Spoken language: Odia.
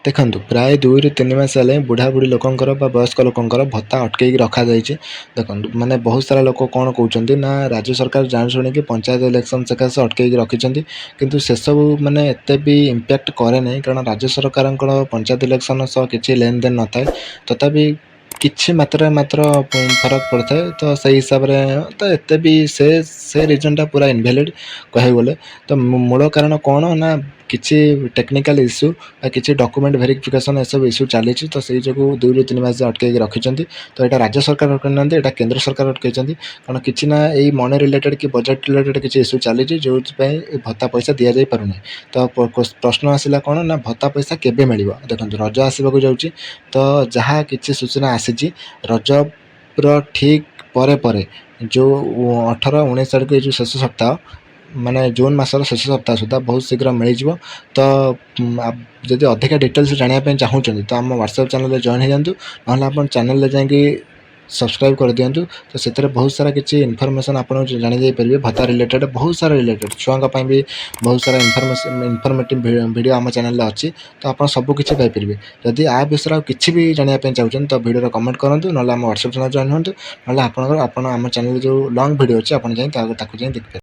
ଦେଖନ୍ତୁ ପ୍ରାୟ 2ରୁ 3 ମାସ ହେଲେ ବୁଢ଼ାବୁଢ଼ୀ ଲୋକଙ୍କର ବା ବୟସ୍କ ଲୋକଙ୍କର ଭତ୍ତା ଅଟକେଇକି ରଖାଯାଇଛି। ଦେଖନ୍ତୁ ମାନେ ବହୁତ ସାରା ଲୋକ କ'ଣ କହୁଛନ୍ତି ନା ରାଜ୍ୟ ସରକାର ଜାଣିଶୁଣିକି ପଞ୍ଚାୟତ ଇଲେକ୍ସନ୍ ସକାଶେ ଅଟକେଇକି ରଖିଛନ୍ତି, କିନ୍ତୁ ସେସବୁ ମାନେ ଏତେ ବି ଇମ୍ପାକ୍ଟ କରେ ନାହିଁ, କାରଣ ରାଜ୍ୟ ସରକାରଙ୍କର ପଞ୍ଚାୟତ ଇଲେକ୍ସନ୍ ସହ କିଛି ଲେନଦେନ ନଥାଏ। ତଥାପି କିଛି ମାତ୍ରାରେ ମାତ୍ର ଫରକ ପଡ଼ିଥାଏ। ତ ସେଇ ହିସାବରେ ତ ଏତେ ବି ସେ ରିଜନଟା ପୁରା ଇନଭ୍ୟାଲିଡ଼ କହିବାକୁ ଗଲେ। ତ ମୂଳ କାରଣ କ'ଣ ନା କିଛି ଟେକ୍ନିକାଲ ଇସ୍ୟୁ ବା କିଛି ଡକୁମେଣ୍ଟ ଭେରିଫିକେସନ୍ ଏସବୁ ଇସ୍ୟୁ ଚାଲିଛି। ତ ସେଇ ଯୋଗୁଁ 2ରୁ 3 ମାସ ଅଟକେଇକି ରଖିଛନ୍ତି। ତ ଏଇଟା ରାଜ୍ୟ ସରକାର ଅଟକେଇନାହାନ୍ତି, ଏଇଟା କେନ୍ଦ୍ର ସରକାର ଅଟକେଇଛନ୍ତି। କାରଣ କିଛି ନା ଏଇ ମନି ରିଲେଟେଡ଼ କି ବଜେଟ୍ ରିଲେଟେଡ଼ କିଛି ଇସ୍ୟୁ ଚାଲିଛି, ଯେଉଁଥିପାଇଁ ଭତ୍ତା ପଇସା ଦିଆଯାଇ ପାରୁନାହିଁ। ତ ପ୍ରଶ୍ନ ଆସିଲା କ'ଣ ନା ଭତ୍ତା ପଇସା କେବେ ମିଳିବ? ଦେଖନ୍ତୁ ରଜ ଆସିବାକୁ ଯାଉଛି, ତ ଯାହା କିଛି ସୂଚନା ଆସିଛି ରଜର ଠିକ୍ ପରେ ଯେଉଁ 18-19 ତାରିଖ ଏ ଯେଉଁ ଶେଷ ସପ୍ତାହ ମାନେ ଜୁନ୍ ମାସର ଶେଷ ସପ୍ତାହ ସୁଦ୍ଧା ବହୁତ ଶୀଘ୍ର ମିଳିଯିବ। ତ ଯଦି ଅଧିକା ଡିଟେଲ୍ସ ଜାଣିବା ପାଇଁ ଚାହୁଁଛନ୍ତି ତ ଆମ ହ୍ୱାଟ୍ସଆପ୍ ଚ୍ୟାନେଲରେ ଜଏନ୍ ହେଇଯାଆନ୍ତୁ, ନହେଲେ ଆପଣ ଚ୍ୟାନେଲରେ ଯାଇକି ସବସ୍କ୍ରାଇବ୍ କରିଦିଅନ୍ତୁ। ତ ସେଥିରେ ବହୁତ ସାରା କିଛି ଇନଫର୍ମେସନ୍ ଆପଣ ଜାଣିଯାଇପାରିବେ ଭତ୍ତା ରିଲେଟେଡ଼, ବହୁତ ସାରା ରିଲେଟେଡ଼ ଛୁଆଙ୍କ ପାଇଁ ବି ବହୁତ ସାରା ଇନଫର୍ମେଟିଭ୍ ଭିଡ଼ିଓ ଆମ ଚ୍ୟାନେଲରେ ଅଛି। ତ ଆପଣ ସବୁ କିଛି ପାଇପାରିବେ। ଯଦି ଆ ବିଷୟରେ ଆଉ କିଛି ବି ଜାଣିବା ପାଇଁ ଚାହୁଁଛନ୍ତି ତ ଭିଡ଼ିଓରେ କମେଣ୍ଟ କରନ୍ତୁ, ନହେଲେ ଆମ ହ୍ୱାଟ୍ସଆପ୍ ଚ୍ୟାନେଲ ଜଏନ୍ ହୁଅନ୍ତୁ, ନହେଲେ ଆପଣ ଆମ ଚ୍ୟାନେଲରେ ଯେଉଁ ଲଙ୍ଗ୍ ଭିଡ଼ିଓ ଅଛି ଆପଣ ଯାଇ ତାକୁ ଯାଇ ଦେଖିପାରିବେ।